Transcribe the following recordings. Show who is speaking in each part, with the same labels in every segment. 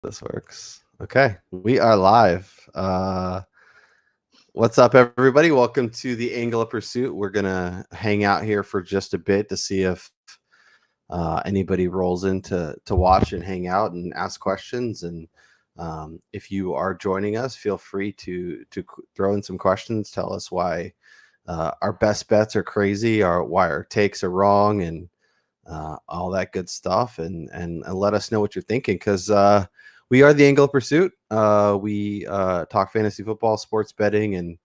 Speaker 1: This works. Okay, we are live. What's up, everybody? Welcome to the Angle of Pursuit. We're gonna hang out here for just a bit to see if anybody rolls in to watch and hang out and ask questions. And if you are joining us, feel free to throw in some questions. Tell us why our best bets are crazy, or why our takes are wrong, and all that good stuff, and let us know what you're thinking, because we are the Angle of Pursuit. We talk fantasy football, sports betting, and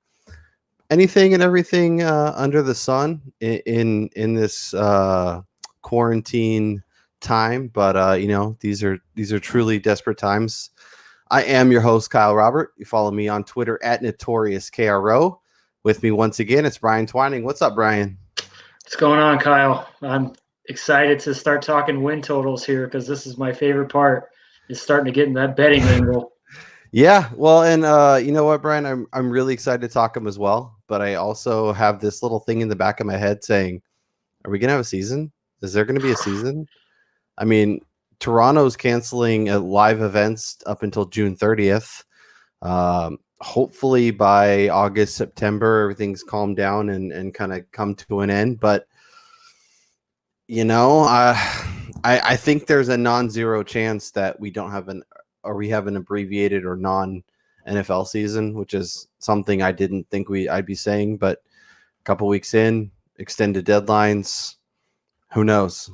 Speaker 1: anything and everything under the sun in this quarantine time. But these are truly desperate times. I am your host, Kyle Robert. You follow me on Twitter at NotoriousKRO. With me once again, it's Brian Twining. What's up, Brian?
Speaker 2: What's going on, Kyle? I'm excited to start talking win totals here because this is my favorite part. Is starting to get in that betting angle.
Speaker 1: Yeah, well, and you know what, Brian, I'm really excited to talk them as well. But I also have this little thing in the back of my head saying, "Are we gonna have a season? Is there gonna be a season?" I mean, Toronto's canceling live events up until June 30th. Hopefully by August, September, everything's calmed down and kind of come to an end. But I think there's a non-zero chance that we don't have we have an abbreviated or non-NFL season, which is something I didn't think I'd be saying. But a couple weeks in, extended deadlines, who knows?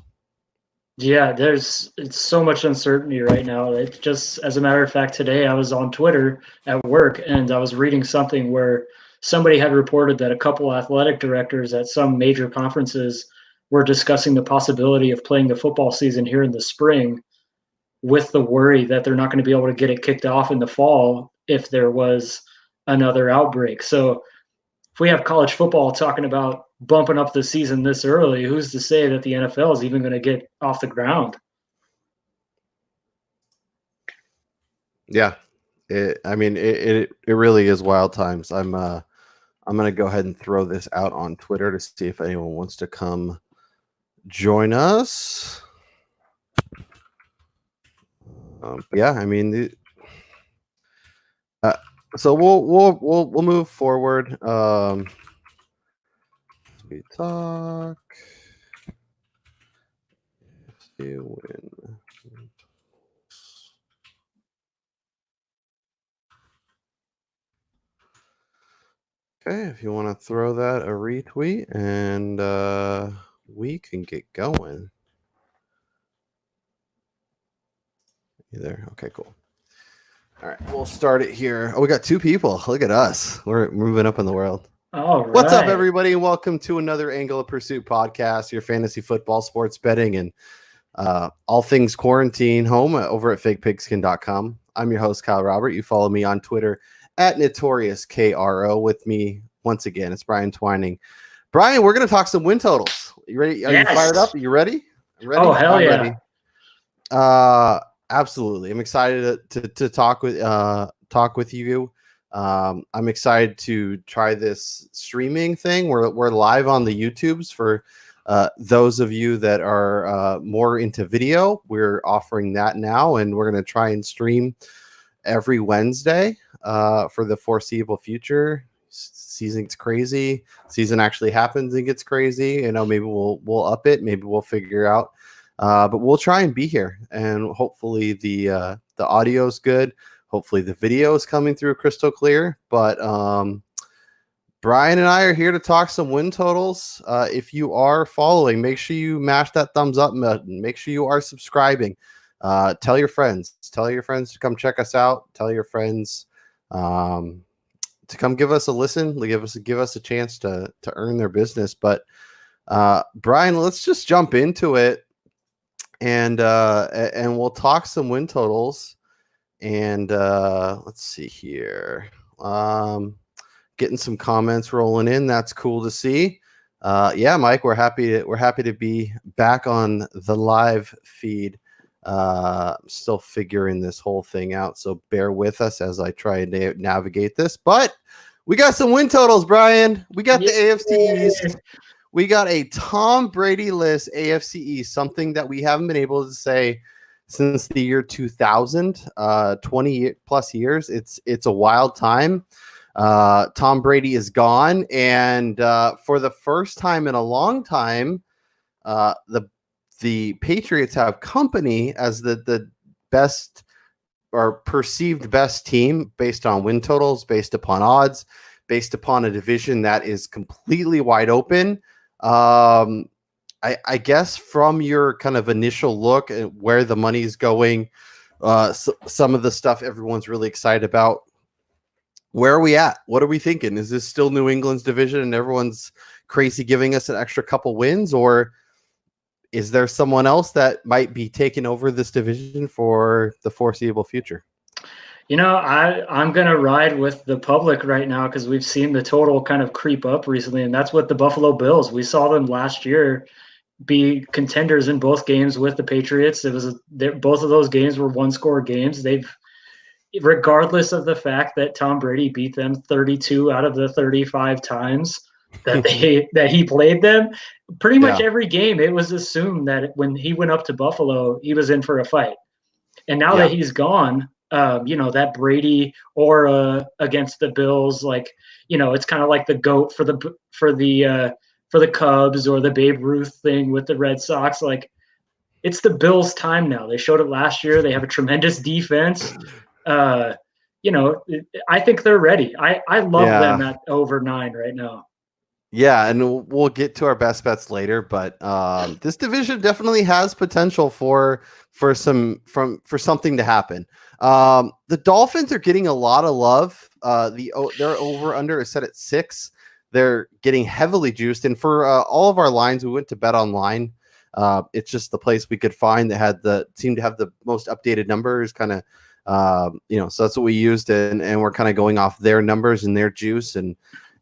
Speaker 2: Yeah, it's so much uncertainty right now. It's just, as a matter of fact, today I was on Twitter at work and I was reading something where somebody had reported that a couple athletic directors at some major conferences were discussing the possibility of playing the football season here in the spring, with the worry that they're not going to be able to get it kicked off in the fall if there was another outbreak. So if we have college football talking about bumping up the season this early, who's to say that the NFL is even going to get off the ground?
Speaker 1: Yeah, it really is wild times. I'm gonna go ahead and throw this out on Twitter to see if anyone wants to come join us. Yeah, I mean, so we'll move forward. We talk. AFC Win. Okay, if you want to throw that a retweet, and we can get going. You there? Okay, cool. All right, we'll start it here. Oh, we got two people. Look at us. We're moving up in the world.
Speaker 2: All right.
Speaker 1: What's up, everybody? And welcome to another Angle of Pursuit podcast, your fantasy football, sports betting, and all things quarantine home over at fakepigskin.com. I'm your host, Kyle Robert. You follow me on Twitter at NotoriousKRO. With me, once again, it's Brian Twining. Brian, we're going to talk some win totals. You ready? Are you fired up? Are you ready?
Speaker 2: Ready? Oh, hell yeah.
Speaker 1: Ready. Absolutely. I'm excited to talk with you. I'm excited to try this streaming thing. We're live on the YouTubes for those of you that are more into video. We're offering that now, and we're going to try and stream every Wednesday for the foreseeable future. Season gets crazy. Season actually happens and gets crazy. Maybe we'll up it. Maybe we'll figure out. But we'll try and be here, and hopefully the audio is good. Hopefully the video is coming through crystal clear. But Brian and I are here to talk some win totals. If you are following, make sure you mash that thumbs up button. Make sure you are subscribing. Tell your friends. Tell your friends to come check us out. Tell your friends to come give us a listen. Give us a chance to earn their business. But Brian, let's just jump into it. And we'll talk some win totals, and let's see here. Getting some comments rolling in. That's cool to see. Yeah, Mike, we're happy to be back on the live feed. Still figuring this whole thing out, so bear with us as I try and navigate this. But we got some win totals, Brian. We got the AFC East. We got a Tom Brady list AFC East, something that we haven't been able to say since the year 2000, 20 plus years. It's a wild time. Tom Brady is gone, and for the first time in a long time, the Patriots have company as the best or perceived best team based on win totals, based upon odds, based upon a division that is completely wide open. I guess from your kind of initial look at where the money is going, some of the stuff everyone's really excited about. Where are we at? What are we thinking? Is this still New England's division and everyone's crazy giving us an extra couple wins, or is there someone else that might be taking over this division for the foreseeable future?
Speaker 2: I'm going to ride with the public right now because we've seen the total kind of creep up recently, and that's what the Buffalo Bills. We saw them last year be contenders in both games with the Patriots. Both of those games were one-score games. Regardless of the fact that Tom Brady beat them 32 out of the 35 times that he played them, pretty much every game it was assumed that when he went up to Buffalo, he was in for a fight. And now that he's gone, that Brady aura against the Bills, it's kind of like the GOAT for the Cubs or the Babe Ruth thing with the Red Sox. Like, it's the Bills' time now. They showed it last year. They have a tremendous defense. I think they're ready. I love them at over 9 right now.
Speaker 1: Yeah, and we'll get to our best bets later, but this division definitely has potential for something to happen. The Dolphins are getting a lot of love. Their over under is set at 6. They're getting heavily juiced, and for all of our lines, we went to Bet Online. It's just the place we could find that seemed to have the most updated numbers, kind of. So that's what we used, and we're kind of going off their numbers and their juice, and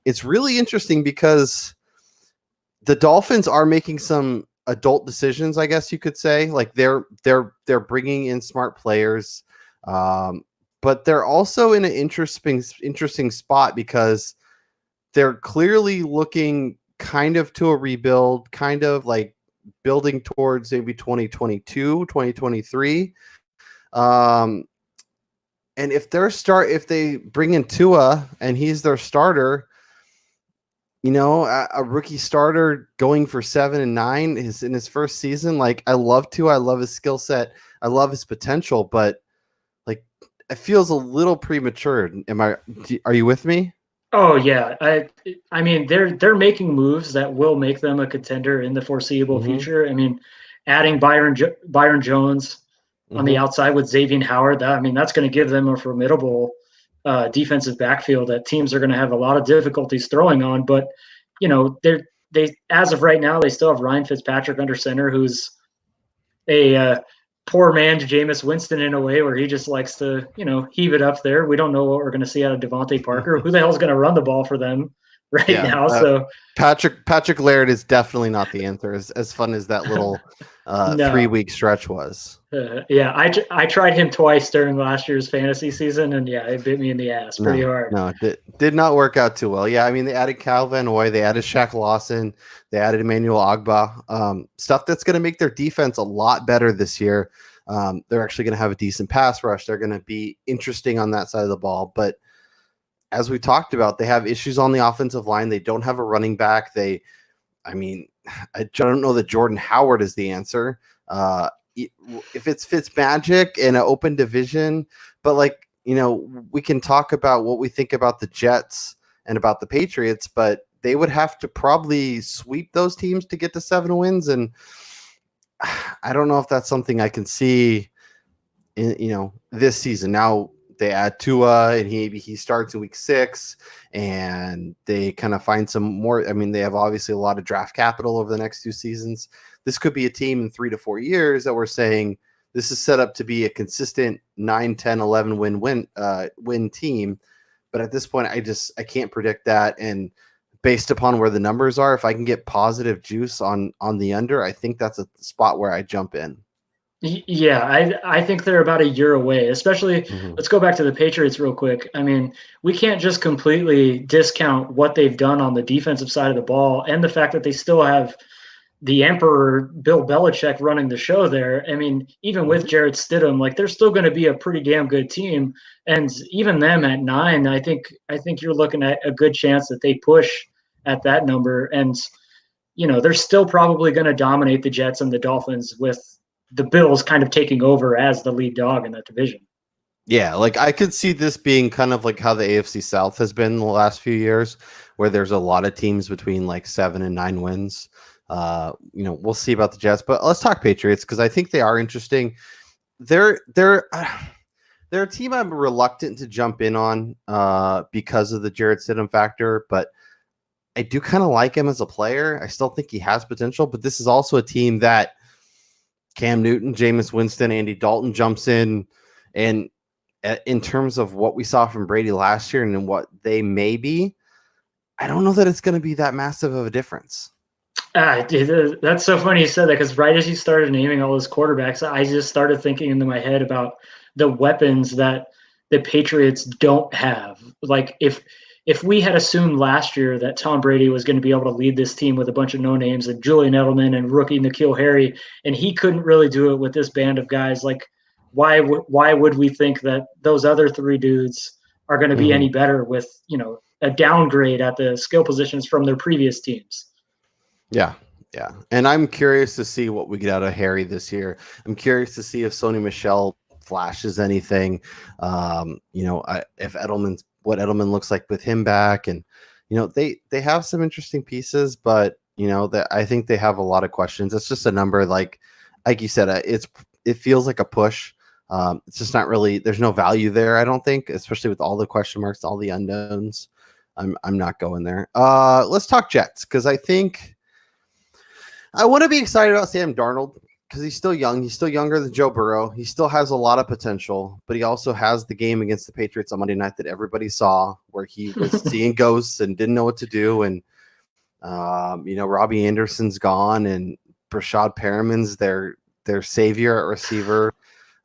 Speaker 1: it's really interesting because the Dolphins are making some adult decisions, I guess you could say. Like they're bringing in smart players, but they're also in an interesting spot because they're clearly looking kind of to a rebuild, kind of like building towards maybe 2022, 2023. And if they bring in Tua and he's their starter, a rookie starter going for 7 and 9 is in his first season. Like, I love Tua. I love his skill set. I love his potential, but like, it feels a little premature. Are you with me?
Speaker 2: Oh yeah. I mean, they're making moves that will make them a contender in the foreseeable future. I mean, adding Byron Jones on the outside with Xavier Howard, that's going to give them a formidable defensive backfield that teams are going to have a lot of difficulties throwing on. But, they as of right now, they still have Ryan Fitzpatrick under center, who's a poor man to Jameis Winston in a way, where he just likes to, heave it up there. We don't know what we're going to see out of Devontae Parker. Who the hell is going to run the ball for them now? So
Speaker 1: Patrick Laird is definitely not the answer, as fun as that little 3-week stretch was.
Speaker 2: I tried him twice during last year's fantasy season, and it bit me in the ass pretty hard.
Speaker 1: No, it did not work out too well. Yeah, I mean, they added Kyle Van Noy, they added Shaq Lawson, they added Emmanuel Ogbah, stuff that's going to make their defense a lot better this year. They're actually going to have a decent pass rush. They're going to be interesting on that side of the ball, but as we talked about, they have issues on the offensive line. They don't have a running back. I don't know that Jordan Howard is the answer. If it's Fitzmagic in an open division, but we can talk about what we think about the Jets and about the Patriots, but they would have to probably sweep those teams to get to 7 wins. And I don't know if that's something I can see in, this season. Now, they add Tua, and he starts in week 6, and they kind of find some more. I mean, they have obviously a lot of draft capital over the next 2 seasons. This could be a team in 3 to 4 years that we're saying this is set up to be a consistent 9, 10, 11 win team. But at this point, I can't predict that. And based upon where the numbers are, if I can get positive juice on the under, I think that's a spot where I jump in.
Speaker 2: Yeah, I think they're about a year away, especially let's go back to the Patriots real quick. I mean, we can't just completely discount what they've done on the defensive side of the ball and the fact that they still have the emperor Bill Belichick running the show there. I mean, even with Jarrett Stidham, like they're still going to be a pretty damn good team. And even them at 9, I think you're looking at a good chance that they push at that number. And they're still probably going to dominate the Jets and the Dolphins, with the Bills kind of taking over as the lead dog in that division.
Speaker 1: Yeah, like I could see this being kind of like how the AFC South has been the last few years, where there's a lot of teams between like 7 and 9 wins. We'll see about the Jets, but let's talk Patriots because I think they are interesting. They're a team I'm reluctant to jump in on because of the Jarrett Stidham factor, but I do kind of like him as a player. I still think he has potential, but this is also a team that Cam Newton, Jameis Winston, Andy Dalton jumps in, and in terms of what we saw from Brady last year and what they may be, I don't know that it's going to be that massive of a difference.
Speaker 2: Dude, that's so funny you said that, because right as you started naming all those quarterbacks, I just started thinking into my head about the weapons that the Patriots don't have. Like if we had assumed last year that Tom Brady was going to be able to lead this team with a bunch of no names and Julian Edelman and rookie N'Keal Harry, and he couldn't really do it with this band of guys, like why would we think that those other 3 dudes are going to be any better with a downgrade at the skill positions from their previous teams?
Speaker 1: Yeah. And I'm curious to see what we get out of Harry this year. I'm curious to see if Sony Michel flashes anything. If what Edelman looks like with him back, and they have some interesting pieces, but that I think they have a lot of questions. It's just a number like you said, it feels like a push. It's just not really. There's no value there, I don't think, especially with all the question marks, all the unknowns. I'm not going there. Let's talk Jets because I think I want to be excited about Sam Darnold because he's still young. He's still younger than Joe Burrow. He still has a lot of potential, but he also has the game against the Patriots on Monday night that everybody saw, where he was seeing ghosts and didn't know what to do. And Robbie Anderson's gone, and Brashad Perriman's their savior at receiver.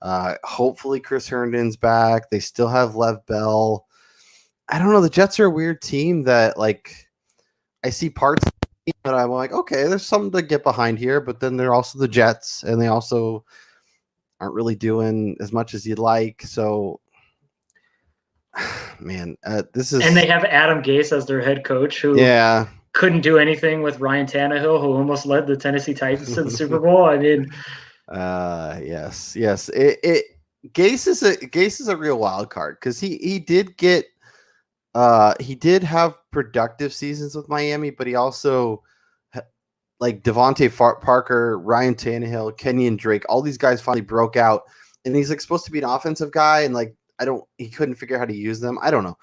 Speaker 1: Hopefully Chris Herndon's back. They still have Lev Bell. I don't know. The Jets are a weird team that, like, I see parts of the team that I'm like, okay, there's something to get behind here, but then they're also the Jets, and they also aren't really doing as much as you'd like. So, man, this is.
Speaker 2: And they have Adam Gase as their head coach, who couldn't do anything with Ryan Tannehill, who almost led the Tennessee Titans to the Super Bowl. I mean,
Speaker 1: yes. Gase is a real wild card because he did get. He did have productive seasons with Miami, but he also, like Devontae Parker, Ryan Tannehill, Kenyon Drake, all these guys finally broke out, and he's like supposed to be an offensive guy, and like he couldn't figure out how to use them. I don't know.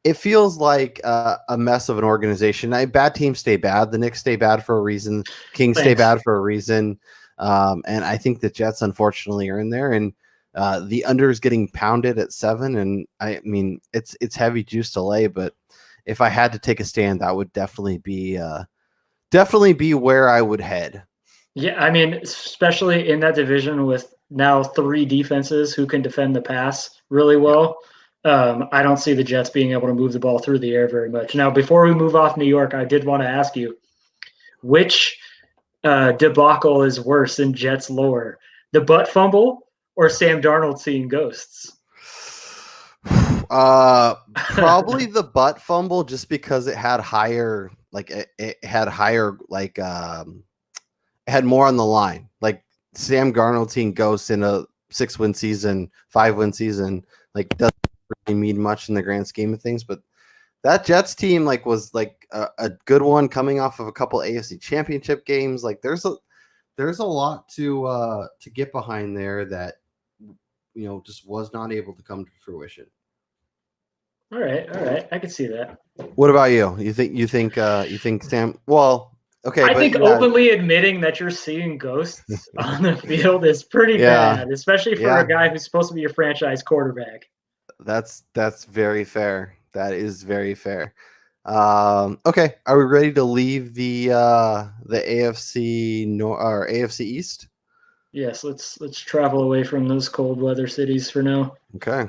Speaker 1: It feels like a mess of an organization. Bad teams stay bad. The Knicks stay bad for a reason. Kings stay bad for a reason. And I think the Jets, unfortunately, are in there. And the under is getting pounded at 7. And I mean, it's heavy juice to lay. But if I had to take a stand, that would definitely be where I would head.
Speaker 2: Yeah, I mean, especially in that division with now 3 defenses who can defend the pass really well. I don't see the Jets being able to move the ball through the air very much. Now, before we move off New York, I did want to ask you, which debacle is worse in Jets lore, the butt fumble or Sam Darnold seeing ghosts?
Speaker 1: Probably the butt fumble, just because it had higher, like it had higher, like it had more on the line. Like Sam Darnold seeing ghosts in a 6-win season, 5-win season, like doesn't really mean much in the grand scheme of things. But that Jets team was a good one coming off of a couple AFC Championship games. Like there's a lot to get behind there that just was not able to come to fruition.
Speaker 2: All right, I can see that.
Speaker 1: What about you? You think Sam? Well, okay.
Speaker 2: I think openly admitting that you're seeing ghosts on the field is pretty bad, especially for a guy who's supposed to be your franchise quarterback.
Speaker 1: That's very fair. That is very fair. Okay, are we ready to leave the AFC or AFC East?
Speaker 2: Yes, let's travel away from those cold weather cities for now.
Speaker 1: Okay.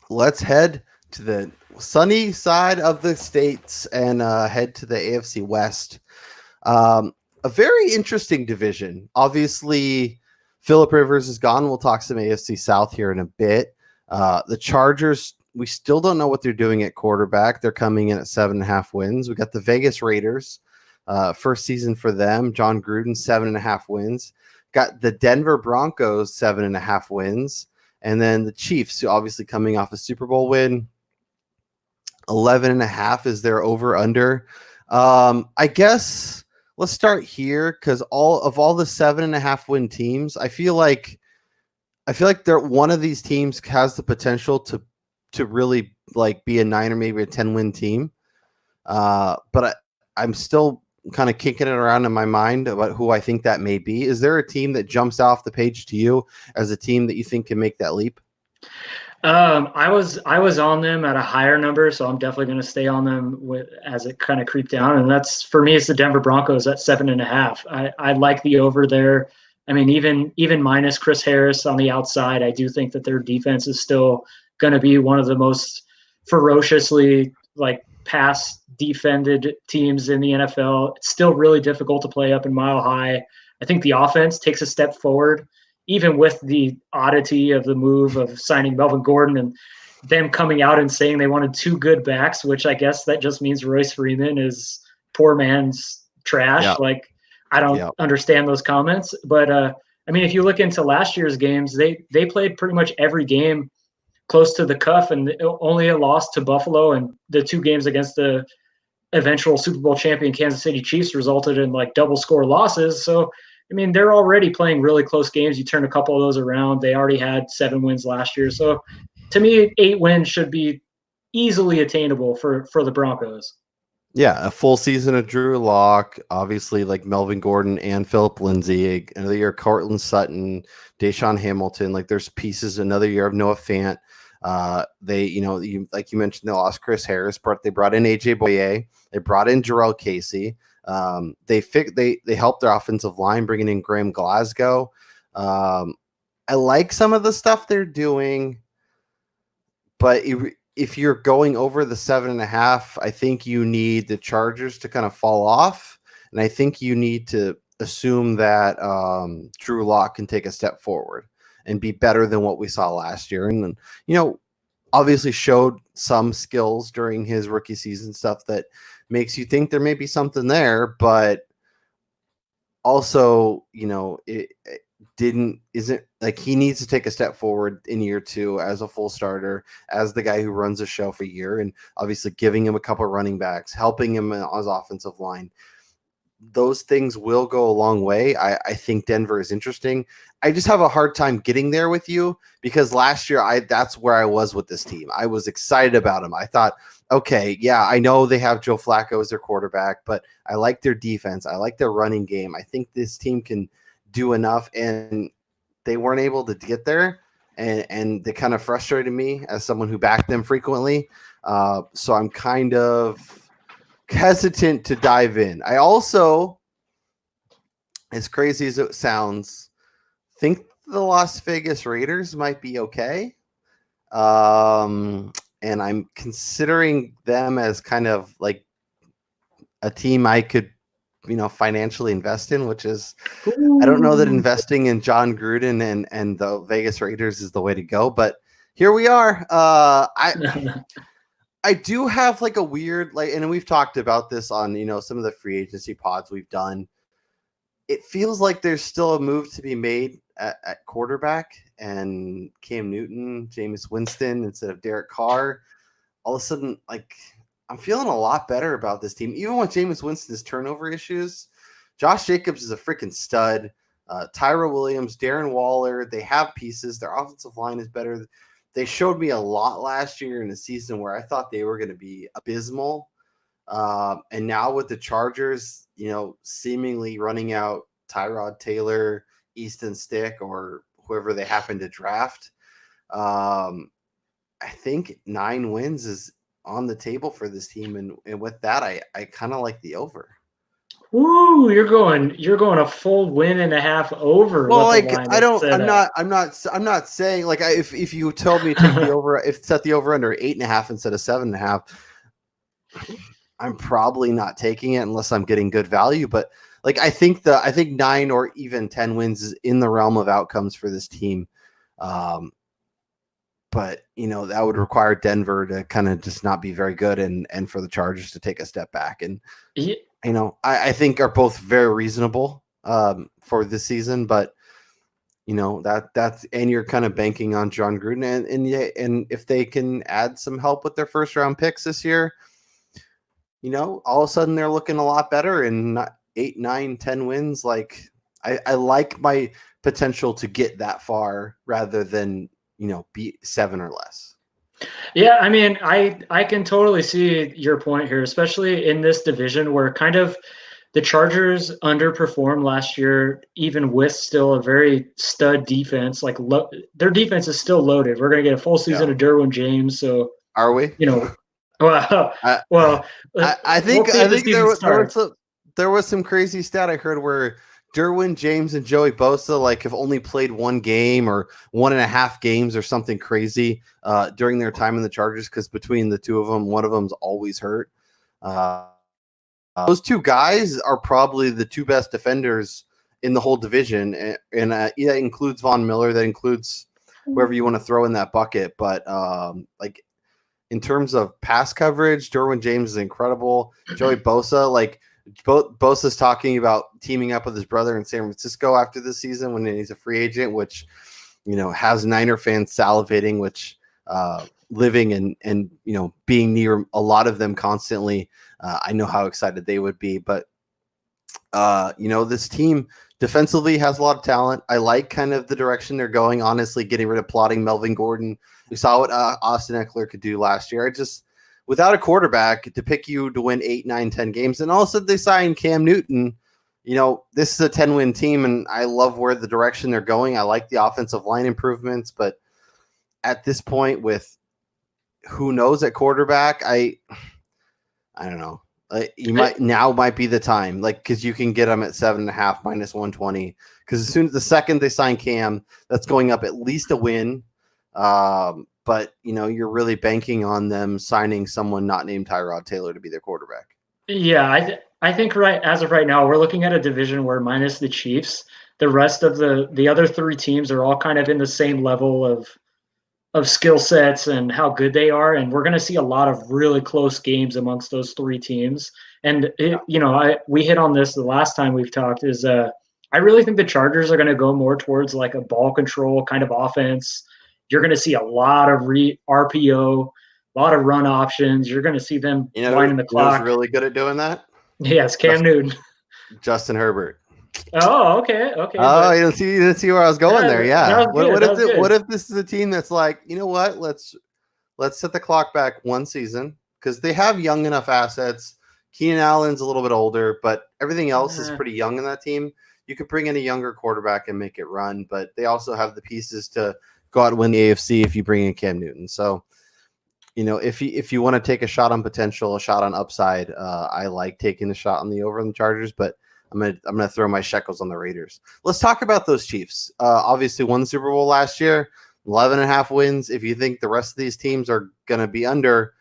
Speaker 1: Let's head to sunny side of the states and head to the AFC West. A very interesting division. Obviously, Philip Rivers is gone. We'll talk some AFC South here in a bit. The Chargers, we still don't know what they're doing at quarterback. They're coming in at 7.5 wins. We got the Vegas Raiders, first season for them. John Gruden, 7.5 wins. Got the Denver Broncos, 7.5 wins. And then the Chiefs, who obviously coming off a Super Bowl win, 11.5 is their over under. I guess let's start here because all the 7.5 win teams, I feel like they're one of these teams has the potential to really like be a 9 or maybe a 10 win team. But I'm still kind of kicking it around in my mind about who I think that may be. Is there a team that jumps off the page to you as a team that you think can make that leap?
Speaker 2: I was on them at a higher number, so I'm definitely going to stay on them as it kind of creeped down. And that's for me, it's the Denver Broncos at 7.5. I like the over there. I mean, even minus Chris Harris on the outside, I do think that their defense is still going to be one of the most ferociously like pass defended teams in the NFL. It's still really difficult to play up in Mile High. I think the offense takes a step forward even with the oddity of the move of signing Melvin Gordon and them coming out and saying they wanted 2 good backs, which I guess that just means Royce Freeman is poor man's trash.
Speaker 1: Yeah.
Speaker 2: Like, I don't understand those comments. But I mean, if you look into last year's games, they played pretty much every game close to the cuff, and only a loss to Buffalo, and the 2 games against the eventual Super Bowl champion Kansas City Chiefs resulted in like double score losses. So I mean, they're already playing really close games. You turn a couple of those around. They already had 7 wins last year. So to me, 8 wins should be easily attainable for the Broncos.
Speaker 1: Yeah, a full season of Drew Lock, obviously like Melvin Gordon and Philip Lindsay, another year Cortland Sutton, Deshaun Hamilton. Like there's pieces, another year of Noah Fant. Like you mentioned, they lost Chris Harris, but they brought in AJ Boye, they brought in Jarrell Casey. They helped their offensive line, bringing in Graham Glasgow. I like some of the stuff they're doing, but if you're going over the 7.5, I think you need the Chargers to kind of fall off, and I think you need to assume that Drew Lock can take a step forward and be better than what we saw last year. And then, obviously showed some skills during his rookie season, stuff that makes you think there may be something there, but also, it isn't like he needs to take a step forward in year 2 as a full starter, as the guy who runs the show for a year, and obviously giving him a couple running backs, helping him on his offensive line. Those things will go a long way. I think Denver is interesting. I just have a hard time getting there with you because last year that's where I was with this team. I was excited about them. I thought, okay, yeah, I know they have Joe Flacco as their quarterback, but I like their defense. I like their running game. I think this team can do enough, and they weren't able to get there, and they kind of frustrated me as someone who backed them frequently. So I'm kind of hesitant to dive in. I also, as crazy as it sounds, think the Las Vegas Raiders might be okay. And I'm considering them as kind of like a team I could, financially invest in, which is, I don't know that investing in John Gruden and the Vegas Raiders is the way to go, but here we are. I do have like a weird, and we've talked about this on, some of the free agency pods we've done. It feels like there's still a move to be made at quarterback, and Cam Newton, Jameis Winston instead of Derek Carr. All of a sudden, I'm feeling a lot better about this team. Even with Jameis Winston's turnover issues, Josh Jacobs is a freaking stud. Tyra Williams, Darren Waller, they have pieces. Their offensive line is better. They showed me a lot last year in a season where I thought they were going to be abysmal. And now with the Chargers, seemingly running out Tyrod Taylor, Easton Stick, or whoever they happen to draft, I think 9 wins is on the table for this team. And with that, I kind of like the over.
Speaker 2: Ooh, you're going a full win and a half over
Speaker 1: Well,
Speaker 2: what the
Speaker 1: like
Speaker 2: line is set
Speaker 1: I'm not saying like if you told me to take the over, if set the over under 8.5 instead of 7.5, I'm probably not taking it unless I'm getting good value. But like I think 9 or even 10 wins is in the realm of outcomes for this team. But that would require Denver to kind of just not be very good and for the Chargers to take a step back. And
Speaker 2: Yeah.
Speaker 1: I think are both very reasonable for this season, but that's and you're kind of banking on John Gruden and if they can add some help with their first round picks this year, all of a sudden they're looking a lot better and not 8, 9, 10 wins. Like I like my potential to get that far rather than be 7 or less.
Speaker 2: Yeah, I mean, I can totally see your point here, especially in this division where kind of the Chargers underperformed last year, even with still a very stud defense. Like their defense is still loaded. We're going to get a full season of Derwin James, so
Speaker 1: are we?
Speaker 2: Well,
Speaker 1: I,
Speaker 2: well,
Speaker 1: I think
Speaker 2: we'll see if the season starts.
Speaker 1: There was some crazy stat I heard where Derwin James and Joey Bosa have only played one game or 1.5 games or something crazy during their time in the Chargers because between the two of them, one of them's always hurt. Those two guys are probably the two best defenders in the whole division, and that includes Von Miller. That includes whoever you want to throw in that bucket. But in terms of pass coverage, Derwin James is incredible. Joey Bosa, Bosa's talking about teaming up with his brother in San Francisco after this season when he's a free agent, which has Niner fans salivating, which living and being near a lot of them constantly, I know how excited they would be. But this team defensively has a lot of talent. I like kind of the direction they're going. Honestly, getting rid of plotting Melvin Gordon. We saw what Austin Eckler could do last year. Without a quarterback to pick you to win 8, 9, 10 games, and also they signed Cam Newton. This is a 10-win team, and I love where the direction they're going. I like the offensive line improvements, but at this point, with who knows at quarterback, I don't know. Might be the time, because you can get them at 7.5 minus 120. Because the second they sign Cam, that's going up at least a win. But you're really banking on them signing someone not named Tyrod Taylor to be their quarterback.
Speaker 2: Yeah, I think as of right now, we're looking at a division where minus the Chiefs, the rest of the other three teams are all kind of in the same level of skill sets and how good they are, and we're going to see a lot of really close games amongst those three teams. And we hit on this the last time we've talked. I really think the Chargers are going to go more towards like a ball control kind of offense. You're going to see a lot of RPO, a lot of run options. You're going to see them winding the clock.
Speaker 1: Who's really good at doing that?
Speaker 2: Yes, Cam Newton.
Speaker 1: Justin Herbert.
Speaker 2: Oh, okay.
Speaker 1: Oh, you didn't see where I was going there. Yeah. What if this is a team that's like, what? Let's set the clock back one season because they have young enough assets. Keenan Allen's a little bit older, but everything else is pretty young in that team. You could bring in a younger quarterback and make it run, but they also have the pieces to go out and win the AFC if you bring in Cam Newton. So, if you want to take a shot on potential, a shot on upside, I like taking a shot on the over on the Chargers, but I'm gonna throw my shekels on the Raiders. Let's talk about those Chiefs. Obviously won the Super Bowl last year, 11.5 wins. If you think the rest of these teams are gonna be under,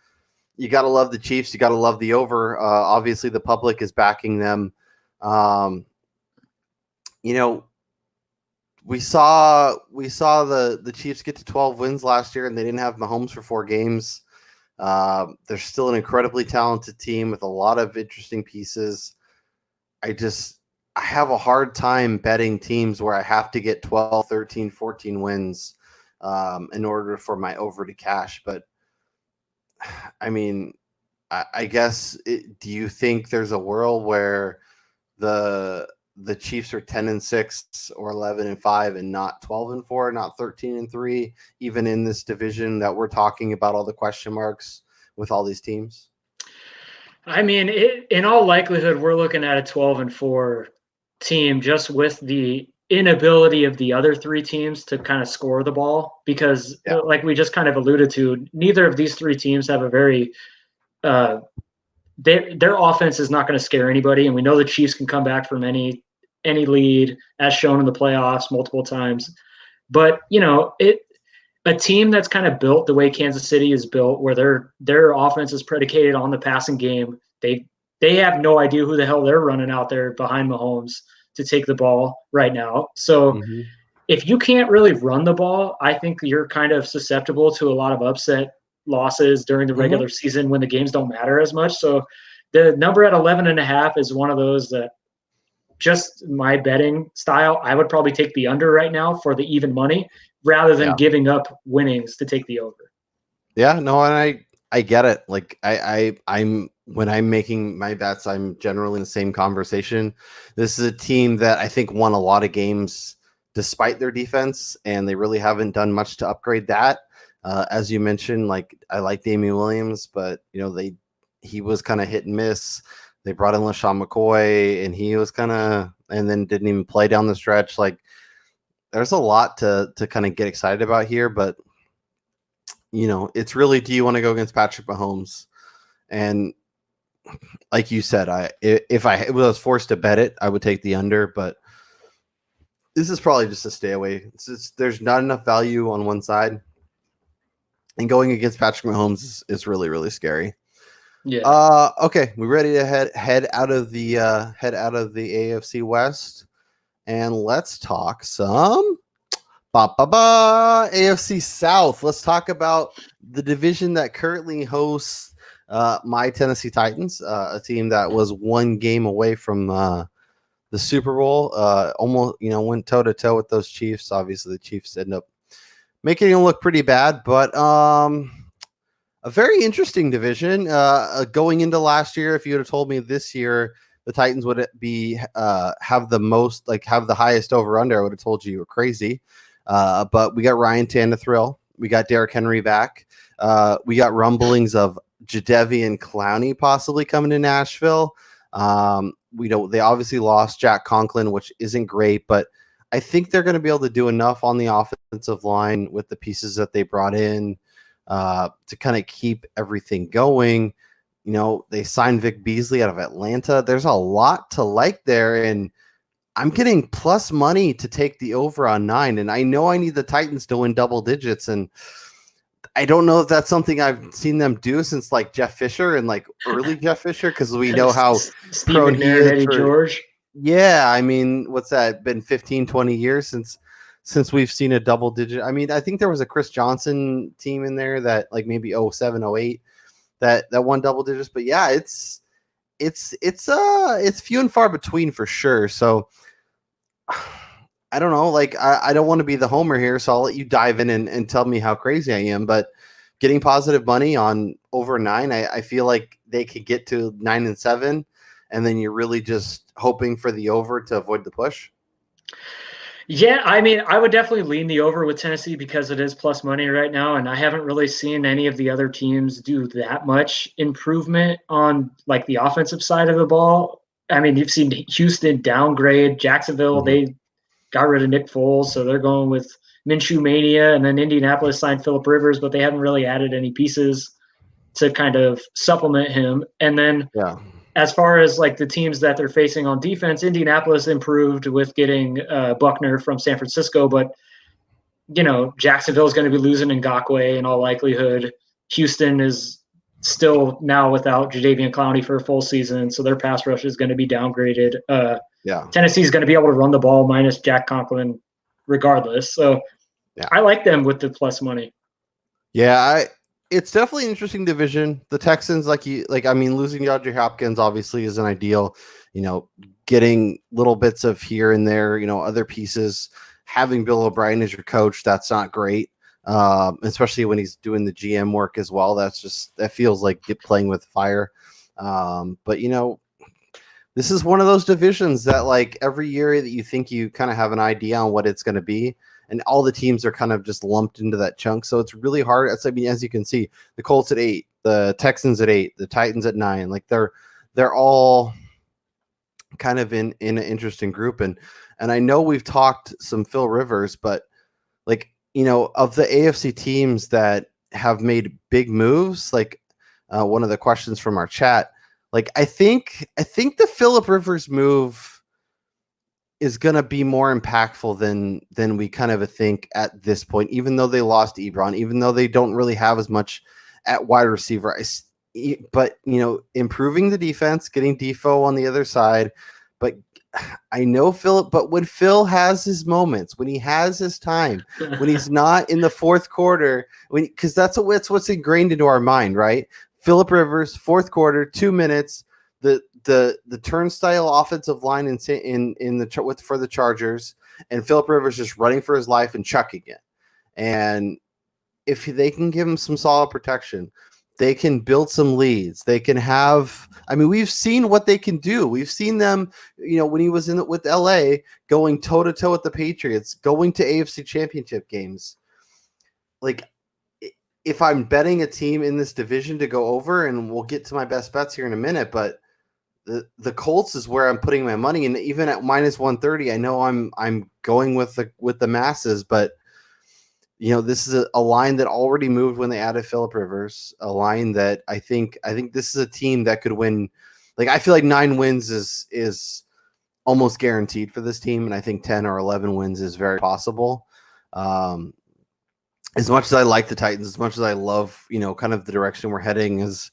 Speaker 1: you got to love the Chiefs. You got to love the over. Obviously, the public is backing them. We saw the Chiefs get to 12 wins last year, and they didn't have Mahomes for 4 games. They're still an incredibly talented team with a lot of interesting pieces. I have a hard time betting teams where I have to get 12, 13, 14 wins in order for my over to cash. But I mean, I guess do you think there's a world where the Chiefs are 10-6 or 11-5 and not 12-4, not 13-3, even in this division that we're talking about all the question marks with all these teams?
Speaker 2: I mean, in all likelihood, we're looking at a 12-4 team just with the inability of the other three teams to kind of score the ball because, like we just kind of alluded to, neither of these three teams have a very their offense is not going to scare anybody, and we know the Chiefs can come back from any lead, as shown in the playoffs multiple times. But a team that's kind of built the way Kansas City is built, where their offense is predicated on the passing game. They have no idea who the hell they're running out there behind Mahomes to take the ball right now. So if you can't really run the ball, I think you're kind of susceptible to a lot of upset losses during the regular season when the games don't matter as much. So the number at 11.5 is one of those that, just my betting style, I would probably take the under right now for the even money rather than giving up winnings to take the over.
Speaker 1: Yeah, no, and I get it. Like I'm when I'm making my bets, I'm generally in the same conversation. This is a team that I think won a lot of games despite their defense, and they really haven't done much to upgrade that. As you mentioned, like I like Damian Williams, but he was kind of hit and miss. They brought in LaShawn McCoy, and he was and then didn't even play down the stretch. Like there's a lot to kind of get excited about here, but it's really, do you want to go against Patrick Mahomes? And like you said, if I was forced to bet it, I would take the under, but this is probably just a stay away. There's not enough value on one side, and going against Patrick Mahomes is really, really scary.
Speaker 2: Yeah.
Speaker 1: Okay, we're ready to head out of the AFC West, and let's talk some AFC South. Let's talk about the division that currently hosts my Tennessee Titans, a team that was one game away from the Super Bowl. Almost, went toe to toe with those Chiefs. Obviously, the Chiefs end up making them look pretty bad, but a very interesting division. Going into last year, if you would have told me this year the Titans would be have the highest over under, I would have told you were crazy. But we got Ryan Tannehill, we got Derrick Henry back, we got rumblings of Jadeveon Clowney possibly coming to Nashville. They obviously lost Jack Conklin, which isn't great, but I think they're going to be able to do enough on the offensive line with the pieces that they brought in to kind of keep everything going. They signed Vic Beasley out of Atlanta. There's a lot to like there, and I'm getting plus money to take the over on 9, and I know I need the Titans to win double digits, and I don't know if that's something I've seen them do since like Jeff Fisher and like early Jeff Fisher, because we know how
Speaker 2: Steve McNair and Eddie George.
Speaker 1: Yeah, I mean, what's that been 15, 20 years since we've seen a double digit? I mean, I think there was a Chris Johnson team in there that like maybe 07, 08 that won double digits, but yeah, it's few and far between for sure. So I don't know, like I don't want to be the homer here, so I'll let you dive in and tell me how crazy I am, but getting positive money on over 9, I feel like they could get to 9-7, and then you're really just hoping for the over to avoid the push.
Speaker 2: Yeah, I mean, I would definitely lean the over with Tennessee because it is plus money right now, and I haven't really seen any of the other teams do that much improvement on like the offensive side of the ball. I mean, you've seen Houston downgrade, Jacksonville, they got rid of Nick Foles, so they're going with Minshew Mania, and then Indianapolis signed Phillip Rivers, but they haven't really added any pieces to kind of supplement him. And then as far as like the teams that they're facing on defense, Indianapolis improved with getting Buckner from San Francisco, but Jacksonville is going to be losing Ngakoue in all likelihood. Houston is still now without Jadeveon Clowney for a full season, so their pass rush is going to be downgraded. Tennessee is going to be able to run the ball minus Jack Conklin regardless. So I like them with the plus money.
Speaker 1: Yeah, it's definitely an interesting division. The Texans, losing DeAndre Hopkins obviously isn't ideal. Getting little bits of here and there, other pieces. Having Bill O'Brien as your coach, that's not great. Especially when he's doing the GM work as well. That feels like playing with fire. But this is one of those divisions that like every year that you think you kind of have an idea on what it's going to be, and all the teams are kind of just lumped into that chunk. So it's really hard. As you can see, the Colts at 8, the Texans at 8, the Titans at 9. Like they're all kind of in an interesting group. And I know we've talked some Phil Rivers, but like, of the AFC teams that have made big moves, like one of the questions from our chat, Like I think the Phillip Rivers move is going to be more impactful than we kind of think at this point, even though they lost Ebron, even though they don't really have as much at wide receiver. But, improving the defense, getting Defoe on the other side. But I know Phillip, but when Phil has his moments, when he has his time, when he's not in the fourth quarter, because that's what's ingrained into our mind, right? Phillip Rivers, fourth quarter, 2 minutes, the turnstile offensive line for the Chargers, and Phillip Rivers just running for his life and chucking it. And if they can give him some solid protection, they can build some leads. They can have. I mean, we've seen what they can do. We've seen them. When he was with LA, going toe to toe with the Patriots, going to AFC Championship games. Like, if I'm betting a team in this division to go over, and we'll get to my best bets here in a minute, but the Colts is where I'm putting my money, and even at minus 130, I know I'm going with the masses, but this is a line that already moved when they added Phillip Rivers, a line that I think this is a team that could win. Like, I feel like 9 wins is almost guaranteed for this team, and I think 10 or 11 wins is very possible. As much as I like the Titans, as much as I love kind of the direction we're heading, is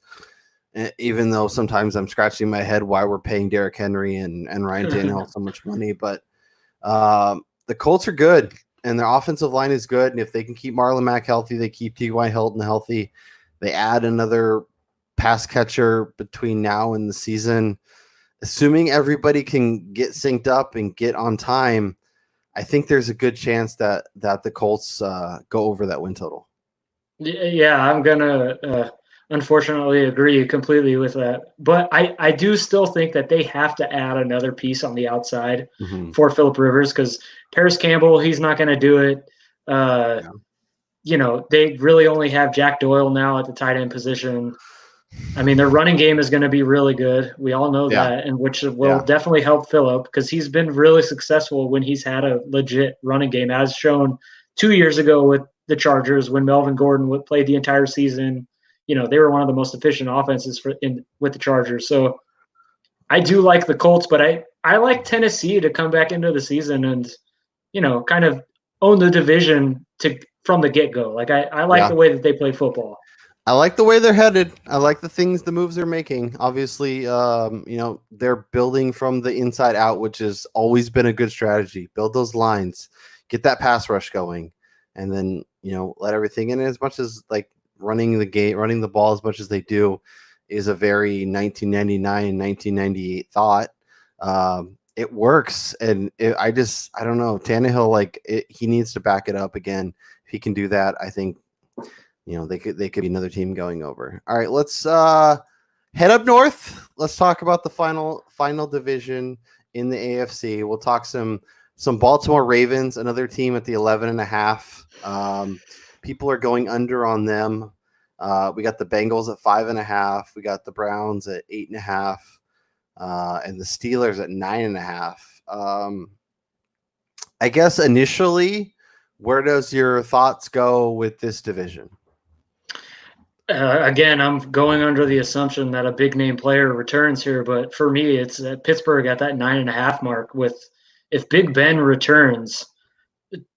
Speaker 1: even though sometimes I'm scratching my head why we're paying Derrick Henry and Ryan Tannehill so much money. But the Colts are good, and their offensive line is good. And if they can keep Marlon Mack healthy, they keep T.Y. Hilton healthy, they add another pass catcher between now and the season. Assuming everybody can get synced up and get on time, I think there's a good chance that the Colts go over that win total.
Speaker 2: Yeah, I'm going to unfortunately agree completely with that. But I do still think that they have to add another piece on the outside for Phillip Rivers, because Paris Campbell, he's not going to do it. They really only have Jack Doyle now at the tight end position. I mean, their running game is going to be really good. We all know that, and which will definitely help Phillip, because he's been really successful when he's had a legit running game, as shown 2 years ago with the Chargers when Melvin Gordon played the entire season. They were one of the most efficient offenses with the Chargers. So I do like the Colts, but I like Tennessee to come back into the season and, kind of own the division from the get-go. Like, I like the way that they play football.
Speaker 1: I like the way they're headed. I like the moves they're making. Obviously, they're building from the inside out, which has always been a good strategy. Build those lines, get that pass rush going, and then, let everything in. As much as like running the ball as much as they do is a very 1999, 1998 thought. It works. And I don't know, Tannehill, he needs to back it up again. If he can do that, I think, they could be another team going over. All right, let's head up north. Let's talk about the final division in the AFC. We'll talk some Baltimore Ravens, another team at the 11.5. People are going under on them. We got the Bengals at 5.5. We got the Browns at 8.5, and the Steelers at 9.5. I guess initially, where does your thoughts go with this division?
Speaker 2: Again, I'm going under the assumption that a big name player returns here, but for me, it's Pittsburgh at that 9.5 mark. If Big Ben returns,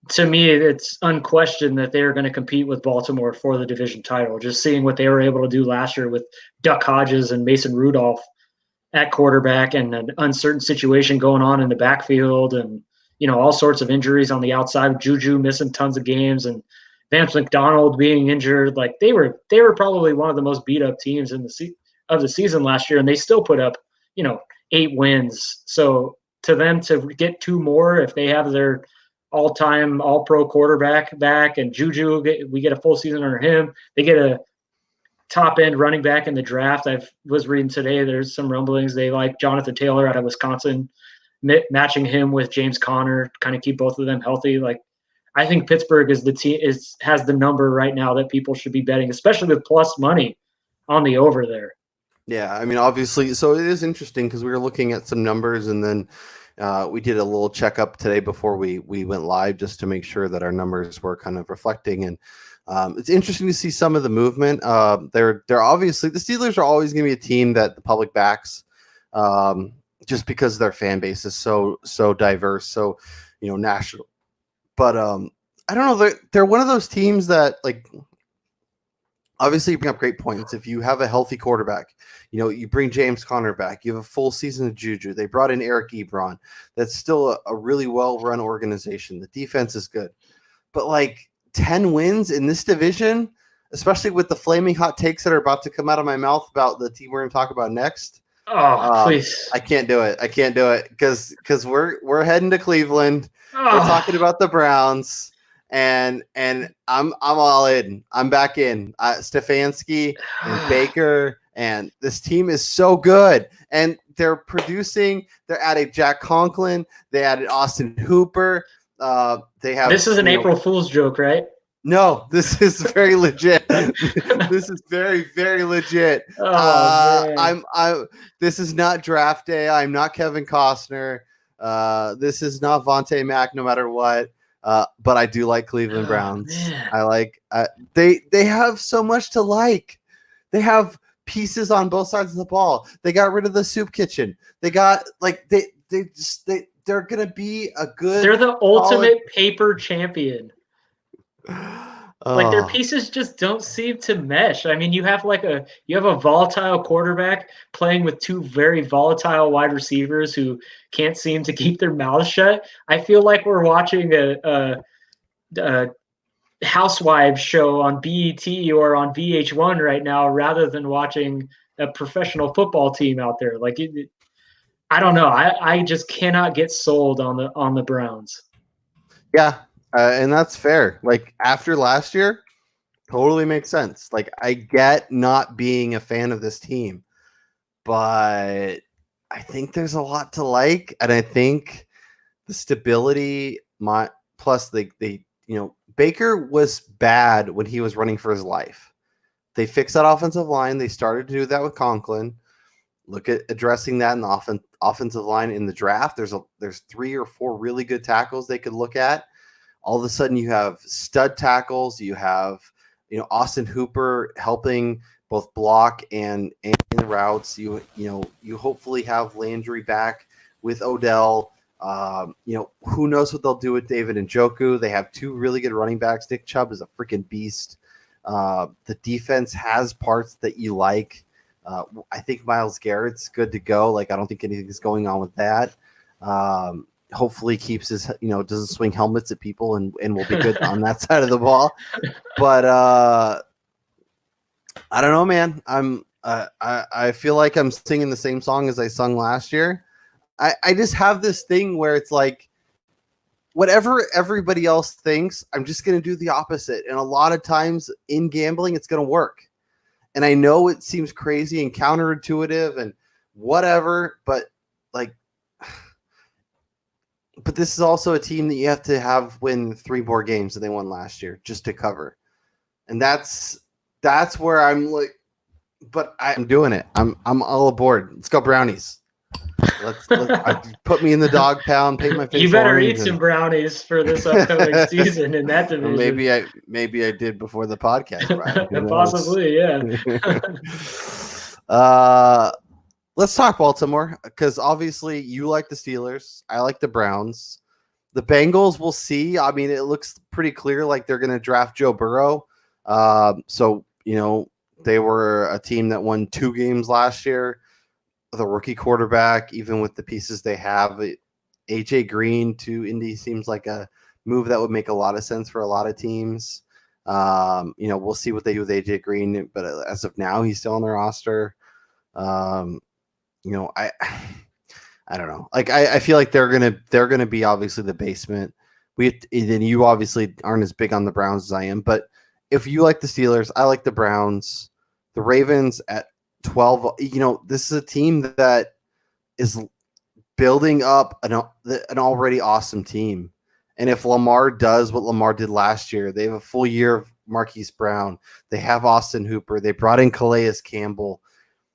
Speaker 2: to me, it's unquestioned that they are going to compete with Baltimore for the division title. Just seeing what they were able to do last year with Duck Hodges and Mason Rudolph at quarterback, and an uncertain situation going on in the backfield, and all sorts of injuries on the outside. Juju missing tons of games, and Vance McDonald being injured. Like, they were probably one of the most beat up teams of the season last year, and they still put up 8 wins. So to them to get 2 more, if they have their all-time all-pro quarterback back, and Juju, we get a full season under him, they get a top-end running back in the draft. I was reading today, there's some rumblings they like Jonathan Taylor out of Wisconsin, matching him with James Conner, kind of keep both of them healthy. Like, I think Pittsburgh is the team has the number right now that people should be betting, especially with plus money on the over there.
Speaker 1: Yeah, I mean, obviously, so it is interesting because we were looking at some numbers, and then We did a little checkup today before we went live just to make sure that our numbers were kind of reflecting. And it's interesting to see some of the movement. They're obviously, the Steelers are always going to be a team that the public backs, just because their fan base is so diverse, so national. But I don't know. They're one of those teams that, like, obviously you bring up great points. If you have a healthy quarterback, you bring James Conner back. You have a full season of Juju. They brought in Eric Ebron. That's still a really well-run organization. The defense is good. But, like, 10 wins in this division, especially with the flaming hot takes that are about to come out of my mouth about the team we're going to talk about next.
Speaker 2: Please.
Speaker 1: I can't do it. I can't do it because we're heading to Cleveland. We're talking about the Browns. And I'm all in. I'm back in. Stefanski and Baker, and this team is so good. And they're producing. They're adding Jack Conklin. They added Austin Hooper. They have.
Speaker 2: This is an April Fool's joke, right?
Speaker 1: No, this is very legit. This is very, very legit. This is not draft day. I'm not Kevin Costner. This is not Vontae Mack. No matter what. But I do like Cleveland Browns. They have so much to like. They have pieces on both sides of the ball. They got rid of the soup kitchen. They got they're gonna be a good.
Speaker 2: They're the ultimate paper champion. Like, their pieces just don't seem to mesh. I mean, you have a volatile quarterback playing with two very volatile wide receivers who can't seem to keep their mouths shut. I feel like we're watching a housewives show on BET or on VH1 right now, rather than watching a professional football team out there. Like, I don't know. I just cannot get sold on the Browns.
Speaker 1: Yeah. And that's fair. Like, after last year, totally makes sense. Like, I get not being a fan of this team, but I think there's a lot to like. And I think the stability, plus Baker was bad when he was running for his life. They fixed that offensive line. They started to do that with Conklin. Look at addressing that in the offensive line in the draft. There's 3 or 4 really good tackles they could look at. All of a sudden you have stud tackles. You have, Austin Hooper helping both block and in the routes. You hopefully have Landry back with Odell. Who knows what they'll do with David Njoku. They have 2 really good running backs. Nick Chubb is a freaking beast. The defense has parts that you like. I think Myles Garrett's good to go. Like, I don't think anything's going on with that. Hopefully keeps his, doesn't swing helmets at people and will be good on that side of the ball. But I don't know, man. I feel like I'm singing the same song as I sung last year. I just have this thing where it's like, whatever everybody else thinks, I'm just going to do the opposite. And a lot of times in gambling, it's going to work. And I know it seems crazy and counterintuitive and whatever, but this is also a team that you have to have win 3 more games than they won last year just to cover. And that's where I'm like, but I'm doing it. I'm all aboard. Let's go Brownies. Let's put me in the dog pound, paint my face.
Speaker 2: You better eat some brownies for this upcoming season in that division.
Speaker 1: Maybe I did before the podcast, Brian.
Speaker 2: Possibly, yeah.
Speaker 1: Let's talk Baltimore, because obviously you like the Steelers. I like the Browns. The Bengals, we'll see. I mean, it looks pretty clear like they're going to draft Joe Burrow. So, they were a team that won 2 games last year. The rookie quarterback, even with the pieces they have, AJ Green to Indy seems like a move that would make a lot of sense for a lot of teams. We'll see what they do with AJ Green, but as of now, he's still on the roster. I don't know. Like, I feel like they're gonna be obviously the basement. Then you obviously aren't as big on the Browns as I am, but if you like the Steelers, I like the Browns. The Ravens at 12. This is a team that is building up an already awesome team. And if Lamar does what Lamar did last year, they have a full year of Marquise Brown. They have Austin Hooper. They brought in Calais Campbell.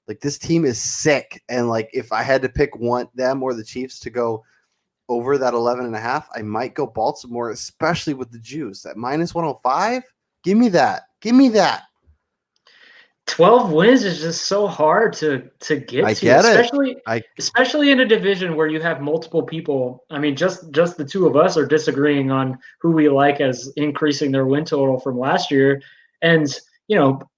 Speaker 1: Like, this team is sick. And like, if I had to pick them or the Chiefs to go over that 11.5, I might go Baltimore, especially with the juice at -105. Give me that. Give me that.
Speaker 2: 12 wins is just so hard to get
Speaker 1: I
Speaker 2: to,
Speaker 1: get it.
Speaker 2: especially in a division where you have multiple people. I mean, just the two of us are disagreeing on who we like as increasing their win total from last year. And,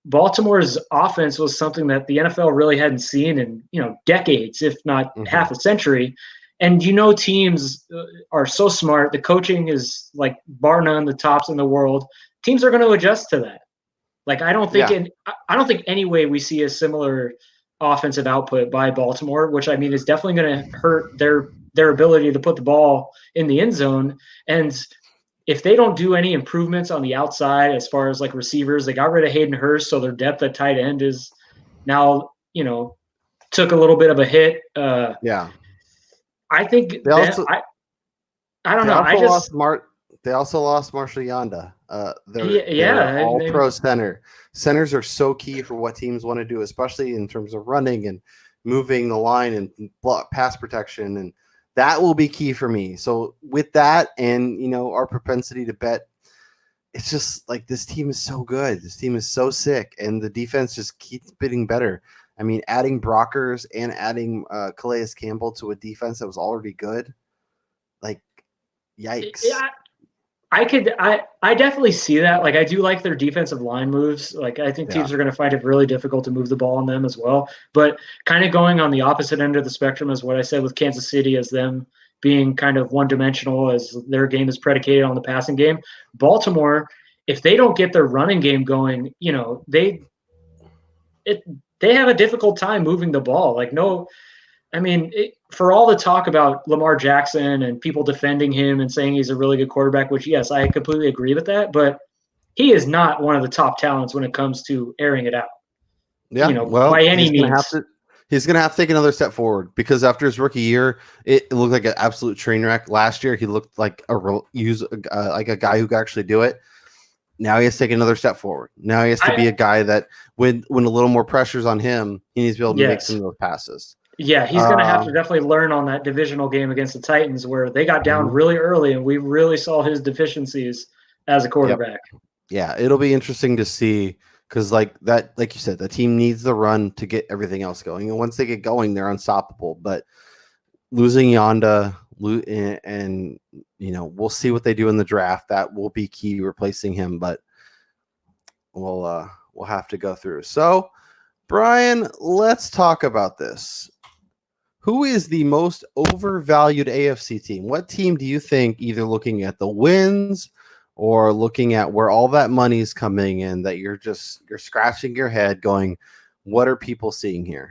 Speaker 2: Baltimore's offense was something that the NFL really hadn't seen in, decades, if not half a century. And teams are so smart. The coaching is like bar none the tops in the world. Teams are going to adjust to that. Like I don't think any way we see a similar offensive output by Baltimore, which I mean is definitely going to hurt their ability to put the ball in the end zone. And if they don't do any improvements on the outside as far as like receivers, they got rid of Hayden Hurst, so their depth at tight end is now took a little bit of a hit. I think I don't know.
Speaker 1: They also lost Marshall Yanda. They're all pro center. Centers are so key for what teams want to do, especially in terms of running and moving the line and pass protection. And that will be key for me. So with that and, our propensity to bet, it's just like this team is so good. This team is so sick. And the defense just keeps getting better. I mean, adding Brockers and adding Calais Campbell to a defense that was already good. Like, yikes.
Speaker 2: Yeah. I definitely see that. Like I do like their defensive line moves. Like I think teams are going to find it really difficult to move the ball on them as well. But kind of going on the opposite end of the spectrum is what I said with Kansas City as them being kind of one-dimensional as their game is predicated on the passing game. Baltimore, if they don't get their running game going, they have a difficult time moving the ball. Like for all the talk about Lamar Jackson and people defending him and saying he's a really good quarterback, which, yes, I completely agree with that, but he is not one of the top talents when it comes to airing it out.
Speaker 1: Yeah,
Speaker 2: by any means.
Speaker 1: He's going to have to take another step forward because after his rookie year, it looked like an absolute train wreck. Last year, he looked like like a guy who could actually do it. Now he has to take another step forward. Now he has to be a guy that when a little more pressure's on him, he needs to be able to make some of those passes.
Speaker 2: Yeah, he's going to have to definitely learn on that divisional game against the Titans where they got down really early and we really saw his deficiencies as a quarterback.
Speaker 1: Yep. Yeah, it'll be interesting to see because like you said, the team needs the run to get everything else going. And once they get going, they're unstoppable. But losing Yonda and we'll see what they do in the draft. That will be key replacing him, but we'll have to go through. So, Brian, let's talk about this. Who is the most overvalued AFC team? What team do you think, either looking at the wins or looking at where all that money is coming in, that you're scratching your head going, what are people seeing here?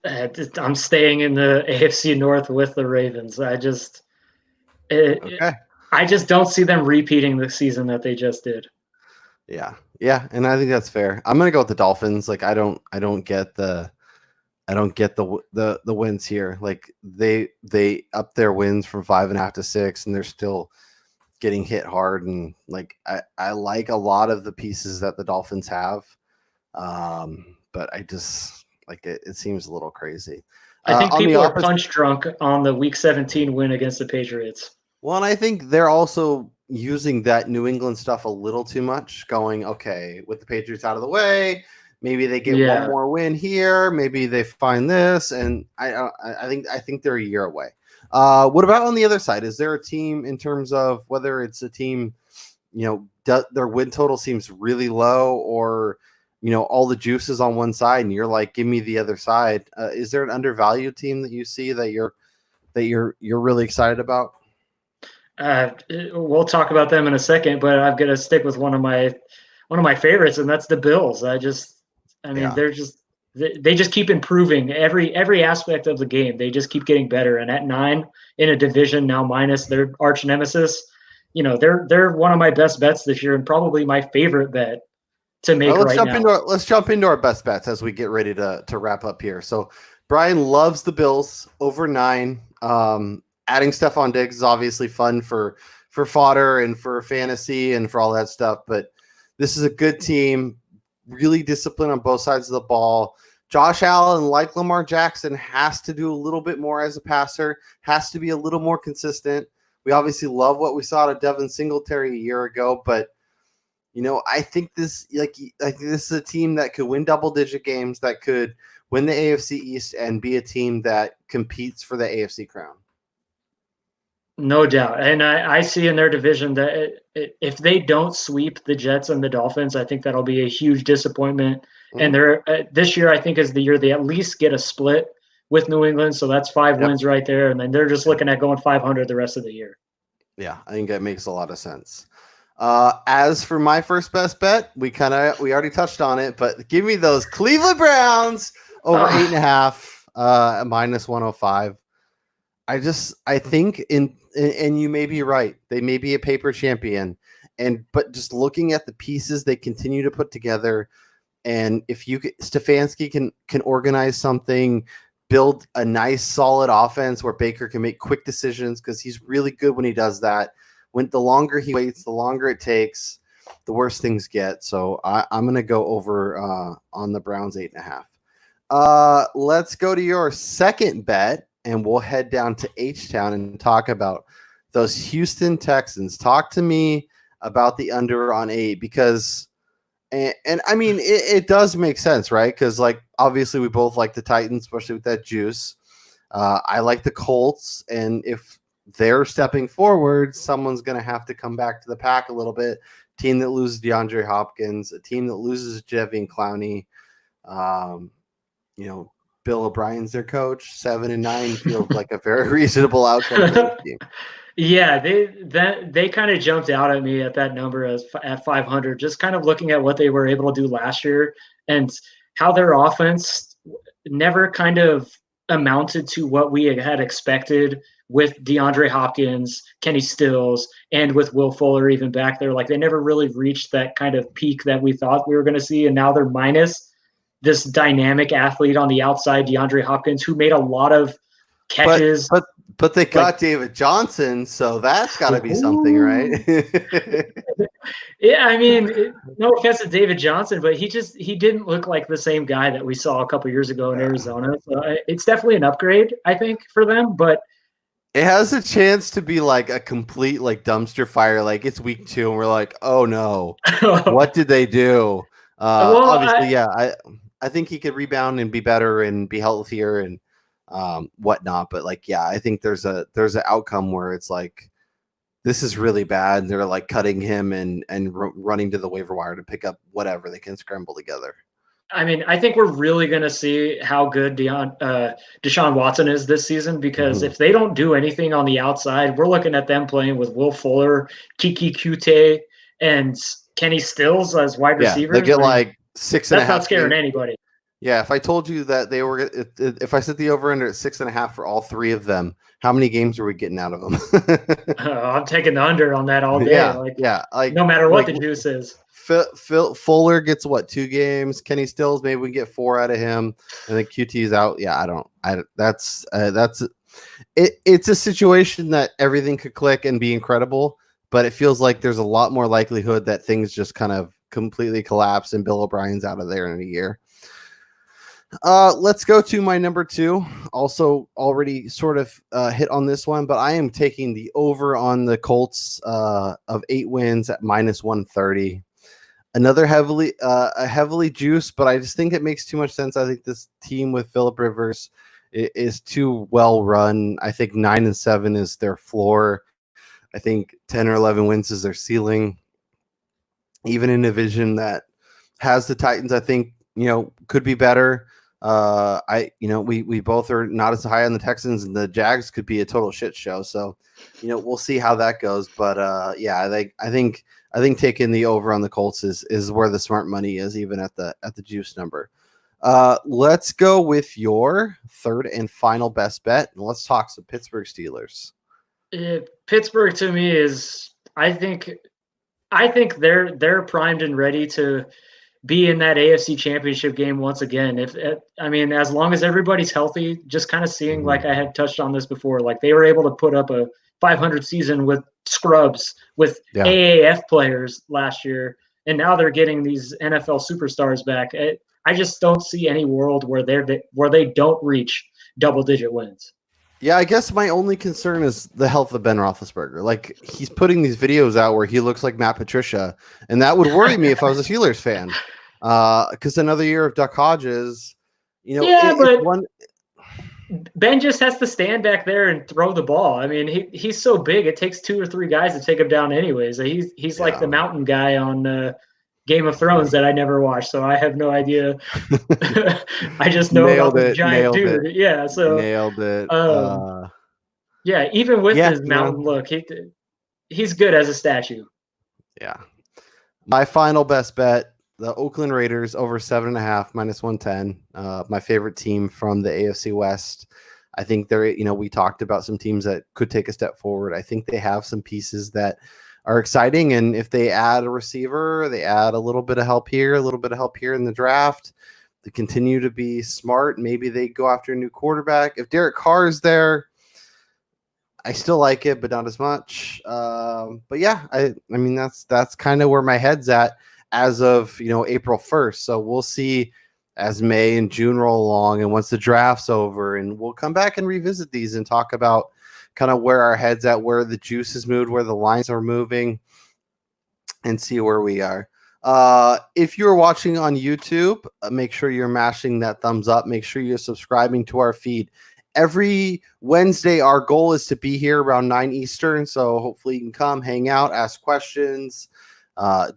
Speaker 2: I'm staying in the AFC North with the Ravens. I just don't see them repeating the season that they just did.
Speaker 1: Yeah, and I think that's fair. I'm gonna go with the Dolphins. Like I don't get the wins here. Like they up their wins from 5.5 to 6, and they're still getting hit hard. And like I like a lot of the pieces that the Dolphins have, but I just like it seems a little crazy.
Speaker 2: I think people are punch drunk on the Week 17 win against the Patriots.
Speaker 1: Well, and I think they're also using that New England stuff a little too much, going, okay, with the Patriots out of the way, maybe they get one more win here, maybe they find this, and I think they're a year away. What about on the other side? Is there a team in terms of whether it's a team, their win total seems really low, or all the juice is on one side, and you're like, give me the other side? Is there an undervalued team that you see that you're really excited about?
Speaker 2: We'll talk about them in a second, but I've got to stick with one of my favorites, and that's the Bills. They just keep improving every aspect of the game. They just keep getting better. And at 9 in a division now minus their arch nemesis, they're one of my best bets this year and probably my favorite bet to make
Speaker 1: let's jump into our best bets as we get ready to wrap up here. So Brian loves the Bills over 9. Adding Stephon Diggs is obviously fun for fodder and for fantasy and for all that stuff, but this is a good team, really disciplined on both sides of the ball. Josh Allen, like Lamar Jackson, has to do a little bit more as a passer, has to be a little more consistent. We obviously love what we saw to Devin Singletary a year ago, but I think this this is a team that could win double-digit games, that could win the AFC East and be a team that competes for the AFC crown.
Speaker 2: No doubt. And I see in their division that if they don't sweep the Jets and the Dolphins, I think that'll be a huge disappointment. Mm-hmm. And they're this year, I think, is the year they at least get a split with New England. So that's 5 wins right there. And then they're just looking at going 500 the rest of the year.
Speaker 1: Yeah, I think that makes a lot of sense. As for my first best bet, we already touched on it, but give me those Cleveland Browns over 8.5, minus 105. I think and you may be right. They may be a paper champion, but just looking at the pieces they continue to put together, and if Stefanski can organize something, build a nice solid offense where Baker can make quick decisions, because he's really good when he does that. When the longer he waits, the longer it takes, the worse things get. So I'm going to go over on the Browns 8.5. Let's go to your second bet, and we'll head down to H-Town and talk about those Houston Texans. Talk to me about the under on 8, because and I mean it does make sense, right? Because obviously we both like the Titans, especially with that juice. I like the Colts, and if they're stepping forward, someone's going to have to come back to the pack a little bit. Team that loses DeAndre Hopkins, a team that loses Jadeveon Clowney. Bill O'Brien's their coach. 7-9 feels like a very reasonable outcome for this team.
Speaker 2: Yeah, they kind of jumped out at me at that number at 500, just kind of looking at what they were able to do last year and how their offense never kind of amounted to what we had expected with DeAndre Hopkins, Kenny Stills, and with Will Fuller even back there. They never really reached that kind of peak that we thought we were going to see, and now they're minus this dynamic athlete on the outside, DeAndre Hopkins, who made a lot of catches.
Speaker 1: But they got David Johnson, so that's got to be something, right?
Speaker 2: Yeah, I mean, no offense to David Johnson, but he didn't look like the same guy that we saw a couple years ago in Arizona. So it's definitely an upgrade, I think, for them. But
Speaker 1: it has a chance to be a complete dumpster fire. It's week 2, and we're like, oh no, what did they do? Obviously, I think he could rebound and be better and be healthier and whatnot. But I think there's an outcome where it's this is really bad. They're cutting him and running to the waiver wire to pick up whatever they can scramble together.
Speaker 2: I mean, I think we're really going to see how good Deshaun Watson is this season, because if they don't do anything on the outside, we're looking at them playing with Will Fuller, Kiki Kute, and Kenny Stills as wide receivers.
Speaker 1: They get 6.5.
Speaker 2: That's not scaring anybody.
Speaker 1: Yeah, if I told you that if I set the over under at 6.5 for all 3 of them, how many games are we getting out of them?
Speaker 2: I'm taking the under on that all day. No matter what the juice is.
Speaker 1: Fuller gets 2 games. Kenny Stills, maybe we can get 4 out of him, and then QT's out. Yeah, that's it's a situation that everything could click and be incredible, but it feels like there's a lot more likelihood that things just kind of completely collapse and Bill O'Brien's out of there in a year. Let's go to my number 2. Also already sort of hit on this one, but I am taking the over on the Colts of 8 wins at minus 130. Another heavily juiced, but I just think it makes too much sense. I think this team with Phillip Rivers is too well run. I think 9-7 is their floor. I think 10 or 11 wins is their ceiling. Even in a division that has the Titans, I think could be better. We both are not as high on the Texans, and the Jags could be a total shit show. So, we'll see how that goes. But I think taking the over on the Colts is where the smart money is, even at the juice number. Let's go with your third and final best bet, and let's talk some Pittsburgh Steelers.
Speaker 2: Pittsburgh to me is, I think they're primed and ready to be in that AFC Championship game once again. As long as everybody's healthy, just kind of seeing, like I had touched on this before, they were able to put up a 500 season with scrubs, with AAF players last year, and now they're getting these NFL superstars back. I just don't see any world where they don't reach double-digit wins.
Speaker 1: Yeah, I guess my only concern is the health of Ben Roethlisberger. Like, he's putting these videos out where he looks like Matt Patricia, and that would worry me if I was a Steelers fan. Because another year of Duck Hodges,
Speaker 2: Yeah,
Speaker 1: it's
Speaker 2: but
Speaker 1: one.
Speaker 2: Ben just has to stand back there and throw the ball. I mean, he's so big; it takes 2 or 3 guys to take him down, anyways. He's like the
Speaker 1: Yeah,
Speaker 2: mountain guy on Game of Thrones that I never watched, so I have no idea. I just know about
Speaker 1: nailed
Speaker 2: this
Speaker 1: it,
Speaker 2: giant
Speaker 1: nailed it,
Speaker 2: dude. Yeah, so
Speaker 1: nailed it.
Speaker 2: um, yeah, even with
Speaker 1: Yeah,
Speaker 2: his mountain look, he's good as a statue.
Speaker 1: yeah. My final best bet: the Oakland Raiders over 7.5 -110. My favorite team from the AFC West. I think we talked about some teams that could take a step forward. I think they have some pieces that are exciting. And if they add a receiver, they add a little bit of help here, a little bit of help here in the draft, they continue to be smart. Maybe they go after a new quarterback. If Derek Carr is there, I still like it, but not as much. But yeah, I mean, that's kind of where my head's at as of April 1st. So we'll see as May and June roll along, and once the draft's over, and we'll come back and revisit these and talk about kind of where our heads at, where the juice is moved, where the lines are moving, and see where we are. If you're watching on YouTube, make sure you're mashing that thumbs up. Make sure you're subscribing to our feed. Every Wednesday, our goal is to be here around 9 Eastern. So hopefully you can come, hang out, ask questions,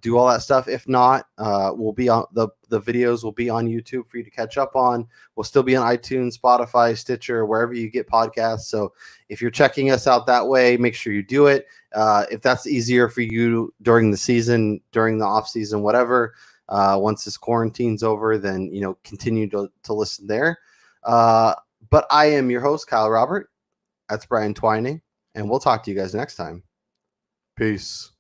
Speaker 1: do all that stuff. If not, we'll be on the videos will be on YouTube for you to catch up on. We'll still be on iTunes, Spotify, Stitcher, wherever you get podcasts. So if you're checking us out that way, make sure you do it. If that's easier for you during the season, during the off season, whatever, once this quarantine's over, then, continue to listen there. But I am your host, Kyle Robert. That's Brian Twining, and we'll talk to you guys next time. Peace.